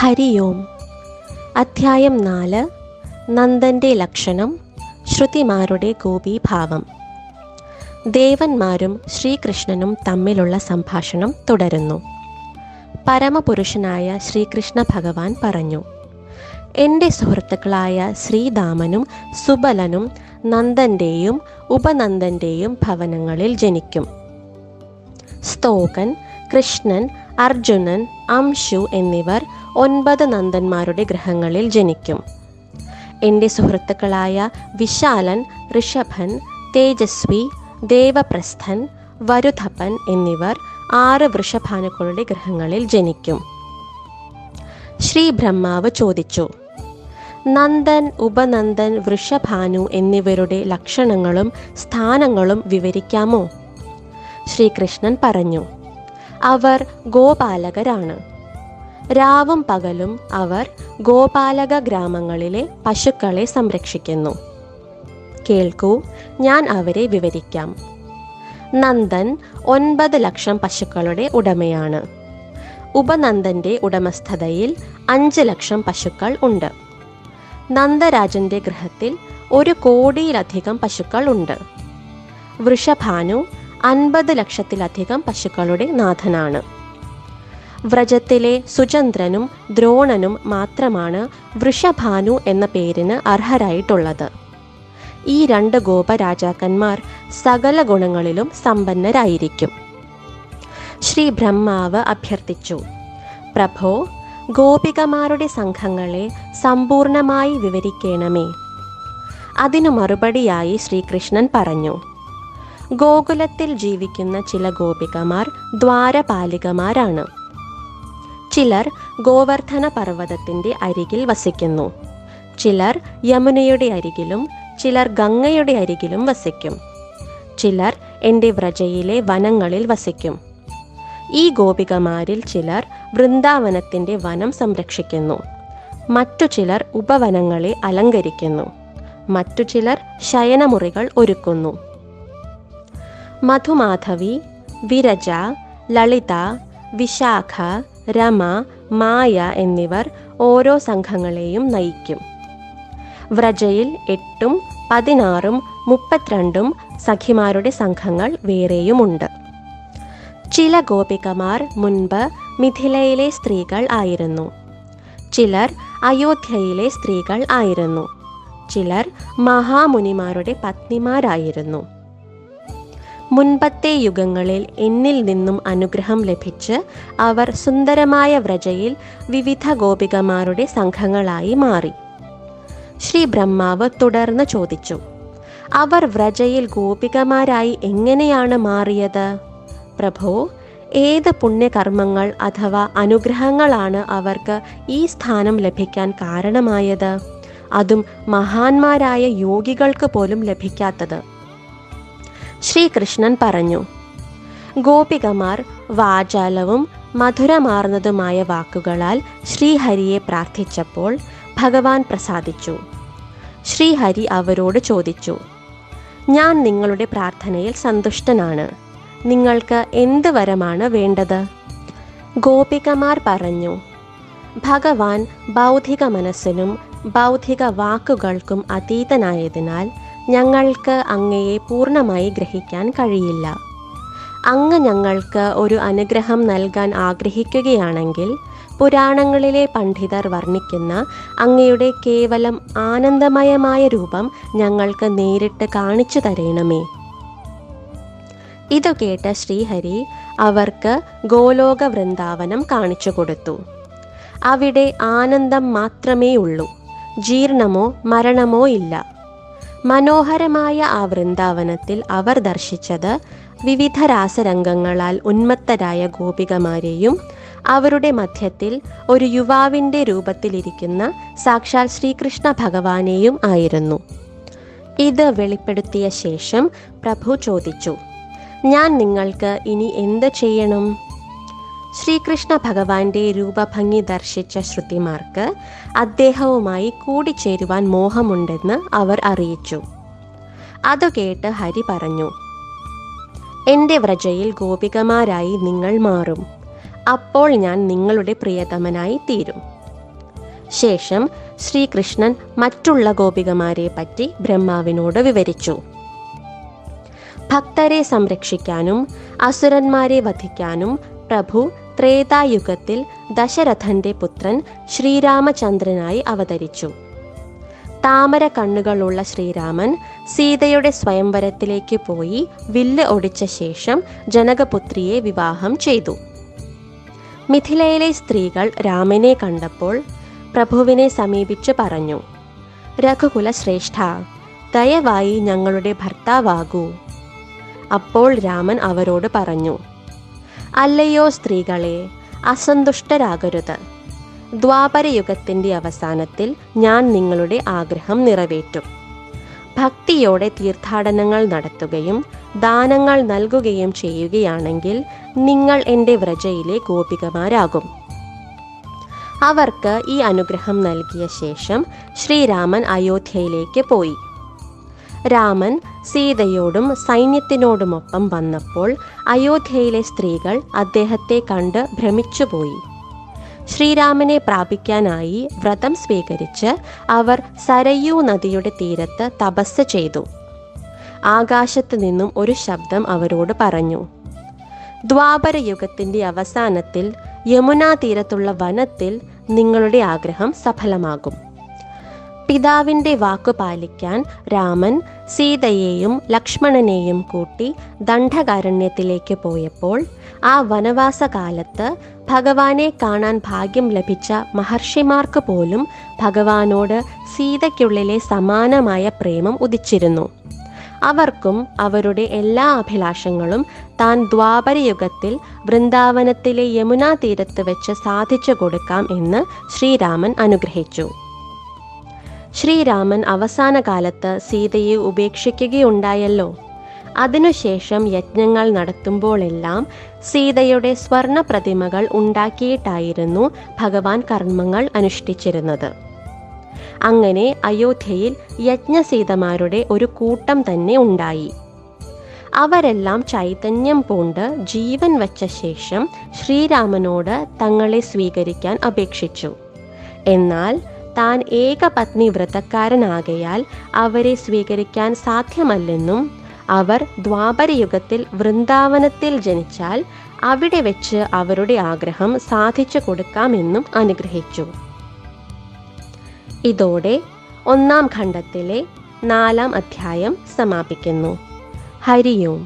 ഹരി ഓം. അധ്യായം 4. നന്ദൻ്റെ ലക്ഷണം, ശ്രുതിമാരുടെ ഗോപീഭാവം. ദേവന്മാരും ശ്രീകൃഷ്ണനും തമ്മിലുള്ള സംഭാഷണം തുടരുന്നു. പരമപുരുഷനായ ശ്രീകൃഷ്ണ ഭഗവാൻ പറഞ്ഞു: എൻ്റെ സുഹൃത്തുക്കളായ ശ്രീദാമനും സുബലനും നന്ദൻ്റെയും ഉപനന്ദൻ്റെയും ഭവനങ്ങളിൽ ജനിക്കും. സ്തോകൻ, കൃഷ്ണൻ, അർജുനൻ, അംശു എന്നിവർ 9 നന്ദന്മാരുടെ ഗൃഹങ്ങളിൽ ജനിക്കും. എൻ്റെ സുഹൃത്തുക്കളായ വിശാലൻ, ഋഷഭൻ, തേജസ്വി, ദേവപ്രസ്ഥൻ, വരുധപ്പൻ എന്നിവർ 6 വൃഷഭാനുക്കളുടെ ഗൃഹങ്ങളിൽ ജനിക്കും. ശ്രീ ബ്രഹ്മാവ് ചോദിച്ചു: നന്ദൻ, ഉപനന്ദൻ, വൃഷഭാനു എന്നിവരുടെ ലക്ഷണങ്ങളും സ്ഥാനങ്ങളും വിവരിക്കാമോ? ശ്രീകൃഷ്ണൻ പറഞ്ഞു: അവർ ഗോപാലകരാണ്. രാവും പകലും അവർ ഗോപാലക ഗ്രാമങ്ങളിലെ പശുക്കളെ സംരക്ഷിക്കുന്നു. കേൾക്കൂ, ഞാൻ അവരെ വിവരിക്കാം. നന്ദൻ 9 ലക്ഷം പശുക്കളുടെ ഉടമയാണ്. ഉപനന്ദൻ്റെ ഉടമസ്ഥതയിൽ 5 ലക്ഷം പശുക്കൾ ഉണ്ട്. നന്ദരാജൻ്റെ ഗൃഹത്തിൽ 1 കോടിയിലധികം പശുക്കൾ ഉണ്ട്. വൃഷഭാനു 50 ലക്ഷത്തിലധികം പശുക്കളുടെ നാഥനാണ്. വ്രജത്തിലെ സുചന്ദ്രനും ദ്രോണനും മാത്രമാണ് വൃഷഭാനു എന്ന പേരിന് അർഹരായിട്ടുള്ളത്. ഈ 2 ഗോപരാജാക്കന്മാർ സകല ഗുണങ്ങളിലും സമ്പന്നരായിരിക്കും. ശ്രീ ബ്രഹ്മാവ് അഭ്യർത്ഥിച്ചു: പ്രഭോ, ഗോപികമാരുടെ സംഘങ്ങളെ സമ്പൂർണമായി വിവരിക്കണമേ. അതിനു മറുപടിയായി ശ്രീകൃഷ്ണൻ പറഞ്ഞു: ഗോകുലത്തിൽ ജീവിക്കുന്ന ചില ഗോപികമാർ ദ്വാരപാലികമാരാണ്. ചിലർ ഗോവർദ്ധന പർവ്വതത്തിൻ്റെ അരികിൽ വസിക്കുന്നു. ചിലർ യമുനയുടെ അരികിലും ചിലർ ഗംഗയുടെ അരികിലും വസിക്കും. ചിലർ എൻ്റെ വ്രജയിലെ വനങ്ങളിൽ വസിക്കും. ഈ ഗോപികമാരിൽ ചിലർ വൃന്ദാവനത്തിൻ്റെ വനം സംരക്ഷിക്കുന്നു. മറ്റു ചിലർ ഉപവനങ്ങളെ അലങ്കരിക്കുന്നു. മറ്റു ചിലർ ശയനമുറികൾ ഒരുക്കുന്നു. മധുമാധവി, വിരജ, ലളിത, വിശാഖ, രമ, മായ എന്നിവർ ഓരോ സംഘങ്ങളെയും നയിക്കും. വ്രജയിൽ 8ഉം 16ഉം 32ഉം സഖിമാരുടെ സംഘങ്ങൾ വേറെയുമുണ്ട്. ചില ഗോപികമാർ മുൻപ് മിഥിലയിലെ സ്ത്രീകൾ ആയിരുന്നു. ചിലർ അയോധ്യയിലെ സ്ത്രീകൾ ആയിരുന്നു. ചിലർ മഹാമുനിമാരുടെ പത്നിമാരായിരുന്നു. മുൻപത്തെ യുഗങ്ങളിൽ എന്നിൽ നിന്നും അനുഗ്രഹം ലഭിച്ച് അവർ സുന്ദരമായ വ്രജയിൽ വിവിധ ഗോപികമാരുടെ സംഘങ്ങളായി മാറി. ശ്രീ ബ്രഹ്മാവ് തുടർന്ന് ചോദിച്ചു: അവർ വ്രജയിൽ ഗോപികമാരായി എങ്ങനെയാണ് മാറിയത്? പ്രഭോ, ഏത് പുണ്യകർമ്മങ്ങൾ അഥവാ അനുഗ്രഹങ്ങളാണ് അവർക്ക് ഈ സ്ഥാനം ലഭിക്കാൻ കാരണമായത്? അതും മഹാന്മാരായ യോഗികൾക്ക് പോലും ലഭിക്കാത്തത്. ശ്രീകൃഷ്ണൻ പറഞ്ഞു: ഗോപികമാർ വാചാലവും മധുരമാർന്നതുമായ വാക്കുകളാൽ ശ്രീഹരിയെ പ്രാർത്ഥിച്ചപ്പോൾ ഭഗവാൻ പ്രസാദിച്ചു. ശ്രീഹരി അവരോട് ചോദിച്ചു: ഞാൻ നിങ്ങളുടെ പ്രാർത്ഥനയിൽ സന്തുഷ്ടനാണ്. നിങ്ങൾക്ക് എന്ത് വരമാണ് വേണ്ടത്? ഗോപികമാർ പറഞ്ഞു: ഭഗവാൻ ബൗദ്ധിക മനസ്സിനും ബൗദ്ധിക വാക്കുകൾക്കും അതീതനായതിനാൽ ഞങ്ങൾക്ക് അങ്ങയെ പൂർണ്ണമായി ഗ്രഹിക്കാൻ കഴിയില്ല. അങ്ങ് ഞങ്ങൾക്ക് ഒരു അനുഗ്രഹം നൽകാൻ ആഗ്രഹിക്കുകയാണെങ്കിൽ പുരാണങ്ങളിലെ പണ്ഡിതർ വർണ്ണിക്കുന്ന അങ്ങയുടെ കേവലം ആനന്ദമയമായ രൂപം ഞങ്ങൾക്ക് നേരിട്ട് കാണിച്ചു തരണമേ. ഇതു കേട്ട ശ്രീഹരി അവർക്ക് ഗോലോക വൃന്ദാവനം കാണിച്ചു കൊടുത്തു. അവിടെ ആനന്ദം മാത്രമേ ഉള്ളൂ. ജീർണമോ മരണമോ ഇല്ല. മനോഹരമായ ആ വൃന്ദാവനത്തിൽ അവർ ദർശിച്ചത് വിവിധ രാസരംഗങ്ങളാൽ ഉന്മത്തരായ ഗോപികമാരെയും അവരുടെ മധ്യത്തിൽ ഒരു യുവാവിൻ്റെ രൂപത്തിലിരിക്കുന്ന സാക്ഷാൽ ശ്രീകൃഷ്ണ ഭഗവാനെയും ആയിരുന്നു. ഇത് വെളിപ്പെടുത്തിയ ശേഷം പ്രഭു ചോദിച്ചു: ഞാൻ നിങ്ങൾക്ക് ഇനി എന്ത് ചെയ്യണം? ശ്രീകൃഷ്ണ ഭഗവാന്റെ രൂപഭംഗി ദർശിച്ച ശ്രുതിമാർക്ക് അദ്ദേഹവുമായി കൂടിച്ചേരുവാൻ മോഹമുണ്ടെന്ന് അവർ അറിയിച്ചു. അതു കേട്ട് ഹരി പറഞ്ഞു: എൻ്റെ വ്രജയിൽ ഗോപികമാരായി നിങ്ങൾ മാറും. അപ്പോൾ ഞാൻ നിങ്ങളുടെ പ്രിയതമനായി തീരും. ശേഷം ശ്രീകൃഷ്ണൻ മറ്റുള്ള ഗോപികമാരെ പറ്റി ബ്രഹ്മാവിനോട് വിവരിച്ചു. ഭക്തരെ സംരക്ഷിക്കാനും അസുരന്മാരെ വധിക്കാനും പ്രഭു ത്രേതായുഗത്തിൽ ദശരഥന്റെ പുത്രൻ ശ്രീരാമചന്ദ്രനായി അവതരിച്ചു. താമര കണ്ണുകളുള്ള ശ്രീരാമൻ സീതയുടെ സ്വയംവരത്തിലേക്ക് പോയി വില്ല് ഒടിച്ച ശേഷം ജനകപുത്രിയെ വിവാഹം ചെയ്തു. മിഥിലയിലെ സ്ത്രീകൾ രാമനെ കണ്ടപ്പോൾ പ്രഭുവിനെ സമീപിച്ച് പറഞ്ഞു, രഘുകുല ശ്രേഷ്ഠ, ദയവായി ഞങ്ങളുടെ ഭർത്താവാകൂ. അപ്പോൾ രാമൻ അവരോട് പറഞ്ഞു, അല്ലയോ സ്ത്രീകളെ, അസന്തുഷ്ടരാകരുത്. ദ്വാപരയുഗത്തിൻ്റെ അവസാനത്തിൽ ഞാൻ നിങ്ങളുടെ ആഗ്രഹം നിറവേറ്റും. ഭക്തിയോടെ തീർത്ഥാടനങ്ങൾ നടത്തുകയും ദാനങ്ങൾ നൽകുകയും ചെയ്യുകയാണെങ്കിൽ നിങ്ങൾ എൻ്റെ വ്രജയിലെ ഗോപികമാരാകും. അവർക്ക് ഈ അനുഗ്രഹം നൽകിയ ശേഷം ശ്രീരാമൻ അയോധ്യയിലേക്ക് പോയി. രാമൻ സീതയോടും സൈന്യത്തിനോടുമൊപ്പം വന്നപ്പോൾ അയോധ്യയിലെ സ്ത്രീകൾ അദ്ദേഹത്തെ കണ്ട് ഭ്രമിച്ചുപോയി. ശ്രീരാമനെ പ്രാപിക്കാനായി വ്രതം സ്വീകരിച്ച് അവർ സരയൂ നദിയുടെ തീരത്ത് തപസ് ചെയ്തു. ആകാശത്ത് നിന്നും ഒരു ശബ്ദം അവരോട് പറഞ്ഞു, ദ്വാപരയുഗത്തിൻ്റെ അവസാനത്തിൽ യമുനാ തീരത്തുള്ള വനത്തിൽ നിങ്ങളുടെ ആഗ്രഹം സഫലമാകും. പിതാവിൻ്റെ വാക്കു പാലിക്കാൻ രാമൻ സീതയെയും ലക്ഷ്മണനെയും കൂട്ടി ദണ്ഡകാരണ്യത്തിലേക്ക് പോയപ്പോൾ ആ വനവാസകാലത്ത് ഭഗവാനെ കാണാൻ ഭാഗ്യം ലഭിച്ച മഹർഷിമാർക്ക് പോലും ഭഗവാനോട് സീതയ്ക്കുള്ളിലെ സമാനമായ പ്രേമം ഉദിച്ചിരുന്നു. അവർക്കും അവരുടെ എല്ലാ അഭിലാഷങ്ങളും താൻ ദ്വാപരയുഗത്തിൽ വൃന്ദാവനത്തിലെ യമുനാ തീരത്ത് വെച്ച് സാധിച്ചു കൊടുക്കാം എന്ന് ശ്രീരാമൻ അനുഗ്രഹിച്ചു. ശ്രീരാമൻ അവസാന കാലത്ത് സീതയെ ഉപേക്ഷിക്കുകയുണ്ടായല്ലോ. അതിനുശേഷം യജ്ഞങ്ങൾ നടത്തുമ്പോഴെല്ലാം സീതയുടെ സ്വർണ്ണ പ്രതിമകൾ ഉണ്ടാക്കിയിട്ടായിരുന്നു ഭഗവാൻ കർമ്മങ്ങൾ അനുഷ്ഠിച്ചിരുന്നത്. അങ്ങനെ അയോധ്യയിൽ യജ്ഞസീതമാരുടെ ഒരു കൂട്ടം തന്നെ ഉണ്ടായി. അവരെല്ലാം ചൈതന്യം പൂണ്ട് ജീവൻ വച്ച ശേഷം ശ്രീരാമനോട് തങ്ങളെ സ്വീകരിക്കാൻ അപേക്ഷിച്ചു. എന്നാൽ താൻ ഏകപത്നി വ്രതക്കാരനാകയാൽ അവരെ സ്വീകരിക്കാൻ സാധ്യമല്ലെന്നും അവർ ദ്വാപരയുഗത്തിൽ വൃന്ദാവനത്തിൽ ജനിച്ചാൽ അവിടെ വെച്ച് അവരുടെ ആഗ്രഹം സാധിച്ചു കൊടുക്കാമെന്നും അനുഗ്രഹിച്ചു. ഇതോടെ 1-ാം ഖണ്ഡത്തിലെ 4-ാം അധ്യായം സമാപിക്കുന്നു. ഹരി ഓം.